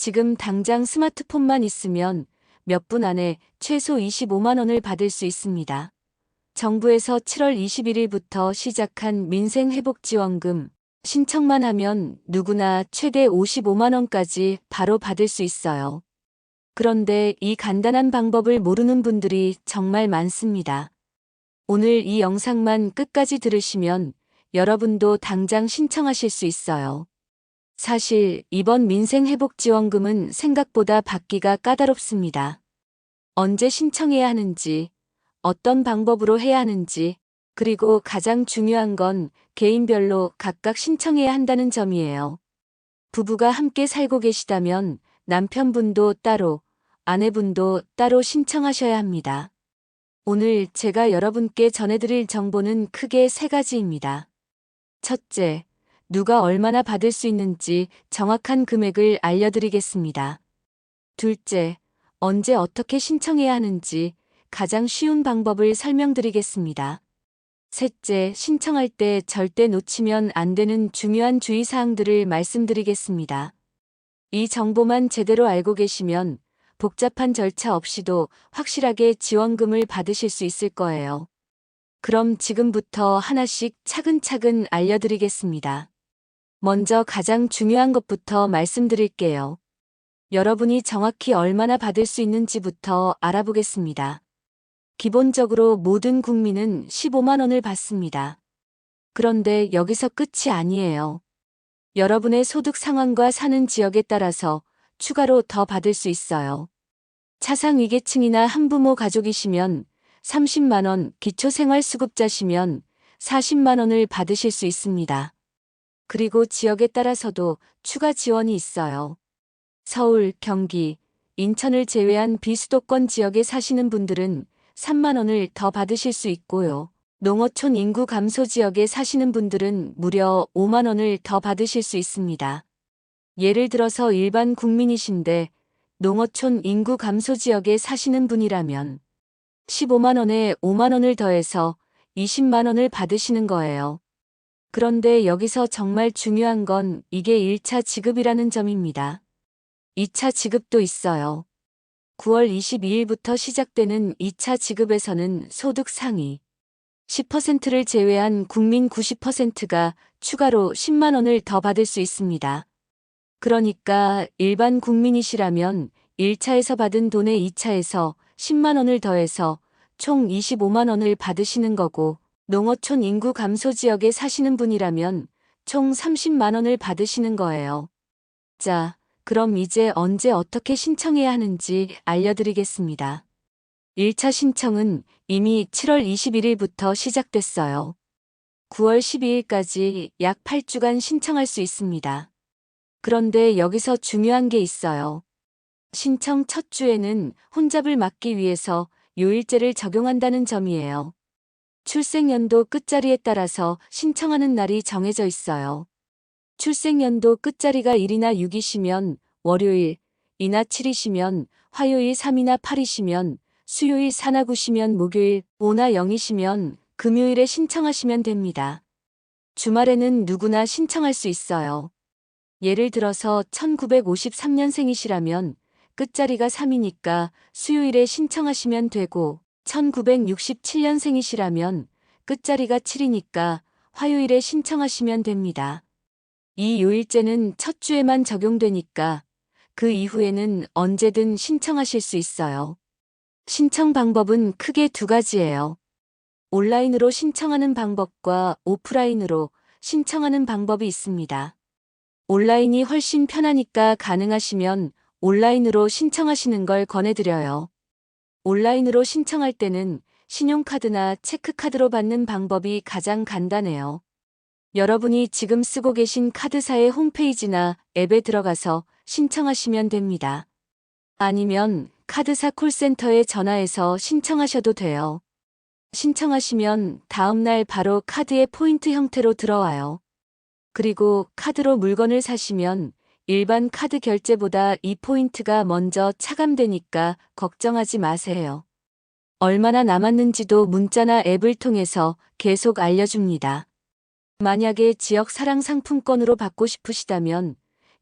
지금 당장 스마트폰만 있으면 몇 분 안에 최소 25만 원을 받을 수 있습니다. 정부에서 7월 21일부터 시작한 민생회복지원금 신청만 하면 누구나 최대 55만 원까지 바로 받을 수 있어요. 그런데 이 간단한 방법을 모르는 분들이 정말 많습니다. 오늘 이 영상만 끝까지 들으시면 여러분도 당장 신청하실 수 있어요. 사실 이번 민생회복지원금은 생각보다 받기가 까다롭습니다. 언제 신청해야 하는지, 어떤 방법으로 해야 하는지, 그리고 가장 중요한 건 개인별로 각각 신청해야 한다는 점이에요. 부부가 함께 살고 계시다면 남편분도 따로, 아내분도 따로 신청하셔야 합니다. 오늘 제가 여러분께 전해드릴 정보는 크게 세 가지입니다. 첫째, 누가 얼마나 받을 수 있는지 정확한 금액을 알려드리겠습니다. 둘째, 언제 어떻게 신청해야 하는지 가장 쉬운 방법을 설명드리겠습니다. 셋째, 신청할 때 절대 놓치면 안 되는 중요한 주의사항들을 말씀드리겠습니다. 이 정보만 제대로 알고 계시면 복잡한 절차 없이도 확실하게 지원금을 받으실 수 있을 거예요. 그럼 지금부터 하나씩 차근차근 알려드리겠습니다. 먼저 가장 중요한 것부터 말씀드릴게요. 여러분이 정확히 얼마나 받을 수 있는지부터 알아보겠습니다. 기본적으로 모든 국민은 15만 원을 받습니다. 그런데 여기서 끝이 아니에요. 여러분의 소득 상황과 사는 지역에 따라서 추가로 더 받을 수 있어요. 차상위계층이나 한부모 가족이시면 30만 원, 기초생활수급자시면 40만 원을 받으실 수 있습니다. 그리고 지역에 따라서도 추가 지원이 있어요. 서울, 경기, 인천을 제외한 비수도권 지역에 사시는 분들은 3만 원을 더 받으실 수 있고요. 농어촌 인구 감소 지역에 사시는 분들은 무려 5만 원을 더 받으실 수 있습니다. 예를 들어서 일반 국민이신데 농어촌 인구 감소 지역에 사시는 분이라면 15만 원에 5만 원을 더해서 20만 원을 받으시는 거예요. 그런데 여기서 정말 중요한 건 이게 1차 지급이라는 점입니다. 2차 지급도 있어요. 9월 22일부터 시작되는 2차 지급에서는 소득 상위 10%를 제외한 국민 90%가 추가로 10만 원을 더 받을 수 있습니다. 그러니까 일반 국민이시라면 1차에서 받은 돈에 2차에서 10만 원을 더해서 총 25만 원을 받으시는 거고, 농어촌 인구 감소 지역에 사시는 분이라면 총 30만 원을 받으시는 거예요. 자, 그럼 이제 언제 어떻게 신청해야 하는지 알려드리겠습니다. 1차 신청은 이미 7월 21일부터 시작됐어요. 9월 12일까지 약 8주간 신청할 수 있습니다. 그런데 여기서 중요한 게 있어요. 신청 첫 주에는 혼잡을 막기 위해서 요일제를 적용한다는 점이에요. 출생연도 끝자리에 따라서 신청하는 날이 정해져 있어요. 출생연도 끝자리가 1이나 6이시면 월요일, 2나 7이시면 화요일, 3이나 8이시면 수요일, 4나 9시면 목요일, 5나 0이시면 금요일에 신청하시면 됩니다. 주말에는 누구나 신청할 수 있어요. 예를 들어서 1953년생이시라면 끝자리가 3이니까 수요일에 신청하시면 되고, 1967년생이시라면 끝자리가 7이니까 화요일에 신청하시면 됩니다. 이 요일제는 첫 주에만 적용되니까 그 이후에는 언제든 신청하실 수 있어요. 신청 방법은 크게 두 가지예요. 온라인으로 신청하는 방법과 오프라인으로 신청하는 방법이 있습니다. 온라인이 훨씬 편하니까 가능하시면 온라인으로 신청하시는 걸 권해드려요. 온라인으로 신청할 때는 신용카드나 체크카드로 받는 방법이 가장 간단해요. 여러분이 지금 쓰고 계신 카드사의 홈페이지나 앱에 들어가서 신청하시면 됩니다. 아니면 카드사 콜센터에 전화해서 신청하셔도 돼요. 신청하시면 다음날 바로 카드의 포인트 형태로 들어와요. 그리고 카드로 물건을 사시면 일반 카드 결제보다 이 포인트가 먼저 차감되니까 걱정하지 마세요. 얼마나 남았는지도 문자나 앱을 통해서 계속 알려줍니다. 만약에 지역 사랑 상품권으로 받고 싶으시다면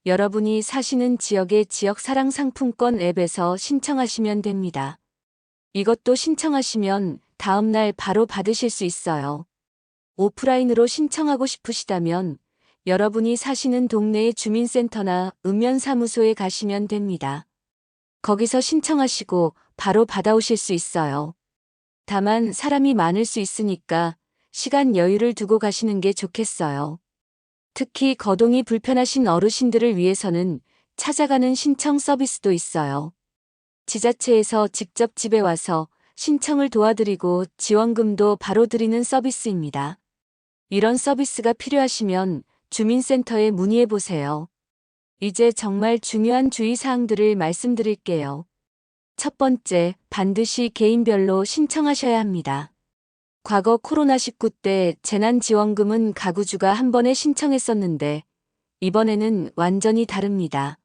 여러분이 사시는 지역의 지역사랑상품권 앱에서 신청하시면 됩니다. 이것도 신청하시면 다음날 바로 받으실 수 있어요. 오프라인으로 신청하고 싶으시다면 여러분이 사시는 동네의 주민센터나 읍면사무소에 가시면 됩니다. 거기서 신청하시고 바로 받아오실 수 있어요. 다만 사람이 많을 수 있으니까 시간 여유를 두고 가시는 게 좋겠어요. 특히 거동이 불편하신 어르신들을 위해서는 찾아가는 신청 서비스도 있어요. 지자체에서 직접 집에 와서 신청을 도와드리고 지원금도 바로 드리는 서비스입니다. 이런 서비스가 필요하시면 주민센터에 문의해 보세요. 이제 정말 중요한 주의사항들을 말씀드릴게요. 첫 번째, 반드시 개인별로 신청하셔야 합니다. 과거 코로나19 때 재난지원금은 가구주가 한 번에 신청했었는데 이번에는 완전히 다릅니다.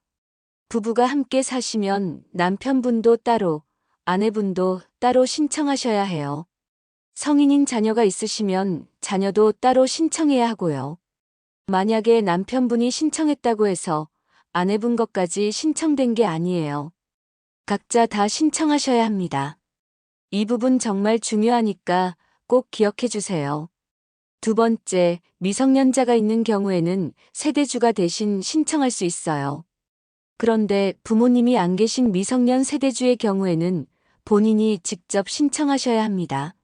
부부가 함께 사시면 남편분도 따로, 아내분도 따로 신청하셔야 해요. 성인인 자녀가 있으시면 자녀도 따로 신청해야 하고요. 만약에 남편분이 신청했다고 해서 아내분 것까지 신청된 게 아니에요. 각자 다 신청하셔야 합니다. 이 부분 정말 중요하니까 꼭 기억해 주세요. 두 번째, 미성년자가 있는 경우에는 세대주가 대신 신청할 수 있어요. 그런데 부모님이 안 계신 미성년 세대주의 경우에는 본인이 직접 신청하셔야 합니다.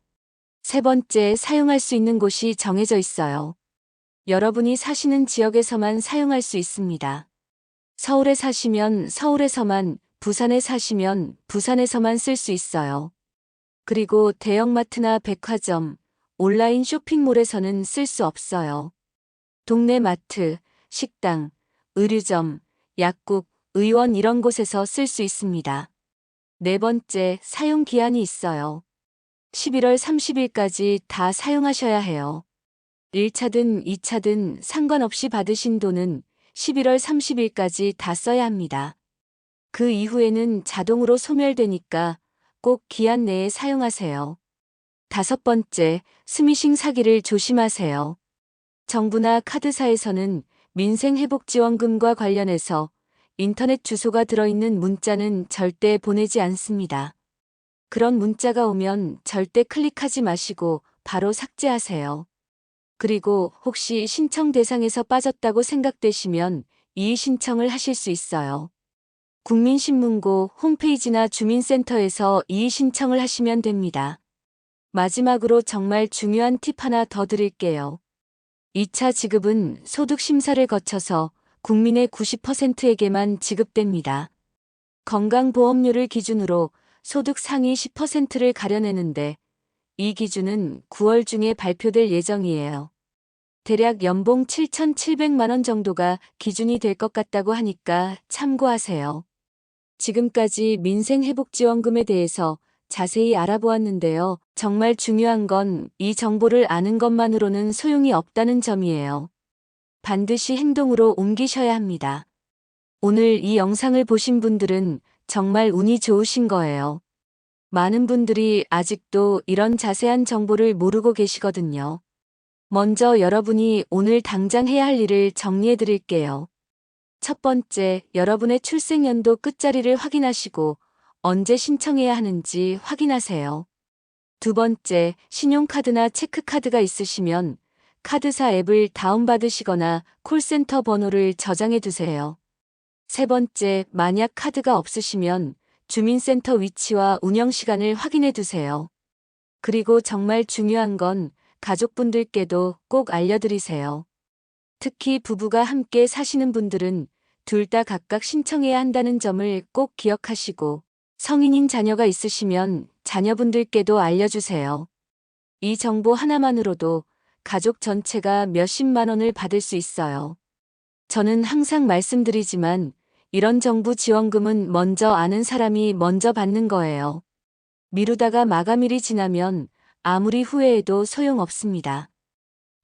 세 번째, 사용할 수 있는 곳이 정해져 있어요. 여러분이 사시는 지역에서만 사용할 수 있습니다. 서울에 사시면 서울에서만, 부산에 사시면 부산에서만 쓸 수 있어요. 그리고 대형마트나 백화점, 온라인 쇼핑몰에서는 쓸 수 없어요. 동네 마트, 식당, 의류점, 약국, 의원 이런 곳에서 쓸 수 있습니다. 네 번째, 사용 기한이 있어요. 11월 30일까지 다 사용하셔야 해요. 1차든 2차든 상관없이 받으신 돈은 11월 30일까지 다 써야 합니다. 그 이후에는 자동으로 소멸되니까 꼭 기한 내에 사용하세요. 다섯 번째, 스미싱 사기를 조심하세요. 정부나 카드사에서는 민생회복지원금과 관련해서 인터넷 주소가 들어있는 문자는 절대 보내지 않습니다. 그런 문자가 오면 절대 클릭하지 마시고 바로 삭제하세요. 그리고 혹시 신청 대상에서 빠졌다고 생각되시면 이의 신청을 하실 수 있어요. 국민신문고 홈페이지나 주민센터에서 이의 신청을 하시면 됩니다. 마지막으로 정말 중요한 팁 하나 더 드릴게요. 2차 지급은 소득 심사를 거쳐서 국민의 90%에게만 지급됩니다. 건강보험료를 기준으로 소득 상위 10%를 가려내는데 이 기준은 9월 중에 발표될 예정이에요. 대략 연봉 7,700만 원 정도가 기준이 될 것 같다고 하니까 참고하세요. 지금까지 민생회복지원금에 대해서 자세히 알아보았는데요. 정말 중요한 건 이 정보를 아는 것만으로는 소용이 없다는 점이에요. 반드시 행동으로 옮기셔야 합니다. 오늘 이 영상을 보신 분들은 정말 운이 좋으신 거예요. 많은 분들이 아직도 이런 자세한 정보를 모르고 계시거든요. 먼저 여러분이 오늘 당장 해야 할 일을 정리해 드릴게요. 첫 번째, 여러분의 출생연도 끝자리를 확인하시고 언제 신청해야 하는지 확인하세요. 두 번째, 신용카드나 체크카드가 있으시면 카드사 앱을 다운받으시거나 콜센터 번호를 저장해 두세요. 세 번째, 만약 카드가 없으시면 주민센터 위치와 운영 시간을 확인해 두세요. 그리고 정말 중요한 건 가족분들께도 꼭 알려드리세요. 특히 부부가 함께 사시는 분들은 둘 다 각각 신청해야 한다는 점을 꼭 기억하시고 성인인 자녀가 있으시면 자녀분들께도 알려주세요. 이 정보 하나만으로도 가족 전체가 몇십만 원을 받을 수 있어요. 저는 항상 말씀드리지만 이런 정부 지원금은 먼저 아는 사람이 먼저 받는 거예요. 미루다가 마감일이 지나면 아무리 후회해도 소용없습니다.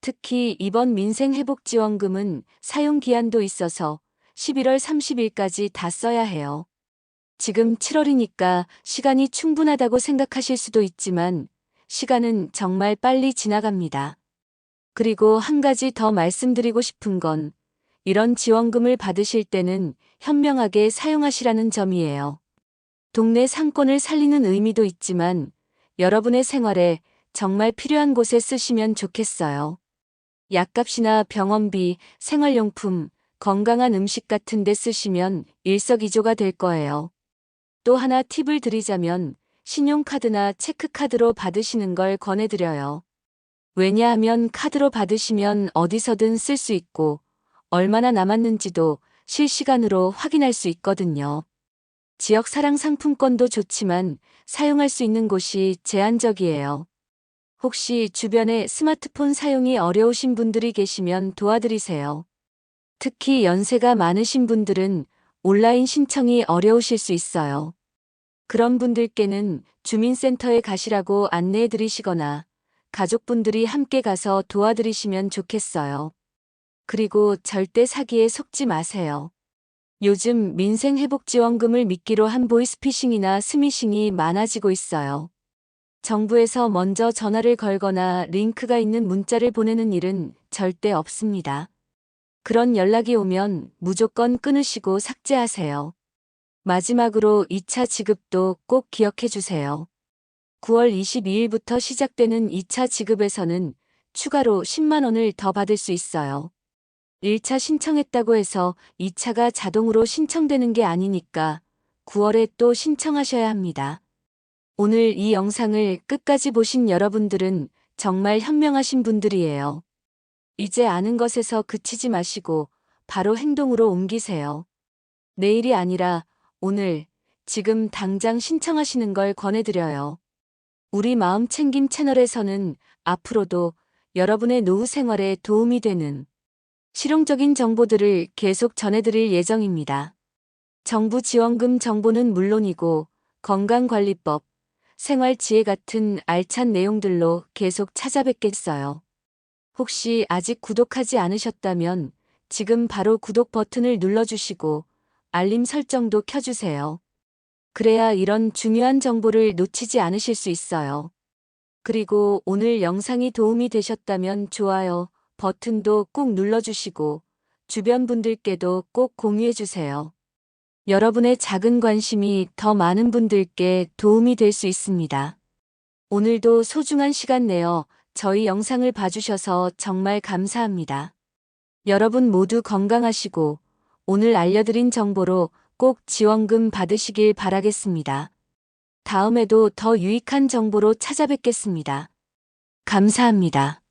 특히 이번 민생회복지원금은 사용기한도 있어서 11월 30일까지 다 써야 해요. 지금 7월이니까 시간이 충분하다고 생각하실 수도 있지만 시간은 정말 빨리 지나갑니다. 그리고 한 가지 더 말씀드리고 싶은 건 이런 지원금을 받으실 때는 현명하게 사용하시라는 점이에요. 동네 상권을 살리는 의미도 있지만 여러분의 생활에 정말 필요한 곳에 쓰시면 좋겠어요. 약값이나 병원비, 생활용품, 건강한 음식 같은 데 쓰시면 일석이조가 될 거예요. 또 하나 팁을 드리자면 신용카드나 체크카드로 받으시는 걸 권해드려요. 왜냐하면 카드로 받으시면 어디서든 쓸 수 있고 얼마나 남았는지도 실시간으로 확인할 수 있거든요. 지역 사랑 상품권도 좋지만 사용할 수 있는 곳이 제한적이에요. 혹시 주변에 스마트폰 사용이 어려우신 분들이 계시면 도와드리세요. 특히 연세가 많으신 분들은 온라인 신청이 어려우실 수 있어요. 그런 분들께는 주민센터에 가시라고 안내해 드리시거나 가족분들이 함께 가서 도와드리시면 좋겠어요. 그리고 절대 사기에 속지 마세요. 요즘 민생회복지원금을 미끼로 한 보이스피싱이나 스미싱이 많아지고 있어요. 정부에서 먼저 전화를 걸거나 링크가 있는 문자를 보내는 일은 절대 없습니다. 그런 연락이 오면 무조건 끊으시고 삭제하세요. 마지막으로 2차 지급도 꼭 기억해 주세요. 9월 22일부터 시작되는 2차 지급에서는 추가로 10만 원을 더 받을 수 있어요. 1차 신청했다고 해서 2차가 자동으로 신청되는 게 아니니까 9월에 또 신청하셔야 합니다. 오늘 이 영상을 끝까지 보신 여러분들은 정말 현명하신 분들이에요. 이제 아는 것에서 그치지 마시고 바로 행동으로 옮기세요. 내일이 아니라 오늘, 지금 당장 신청하시는 걸 권해드려요. 우리 마음챙김 채널에서는 앞으로도 여러분의 노후 생활에 도움이 되는 실용적인 정보들을 계속 전해드릴 예정입니다. 정부 지원금 정보는 물론이고 건강관리법, 생활지혜 같은 알찬 내용들로 계속 찾아뵙겠어요. 혹시 아직 구독하지 않으셨다면 지금 바로 구독 버튼을 눌러주시고 알림 설정도 켜주세요. 그래야 이런 중요한 정보를 놓치지 않으실 수 있어요. 그리고 오늘 영상이 도움이 되셨다면 좋아요 버튼도 꼭 눌러주시고 주변 분들께도 꼭 공유해주세요. 여러분의 작은 관심이 더 많은 분들께 도움이 될 수 있습니다. 오늘도 소중한 시간 내어 저희 영상을 봐주셔서 정말 감사합니다. 여러분 모두 건강하시고 오늘 알려드린 정보로 꼭 지원금 받으시길 바라겠습니다. 다음에도 더 유익한 정보로 찾아뵙겠습니다. 감사합니다.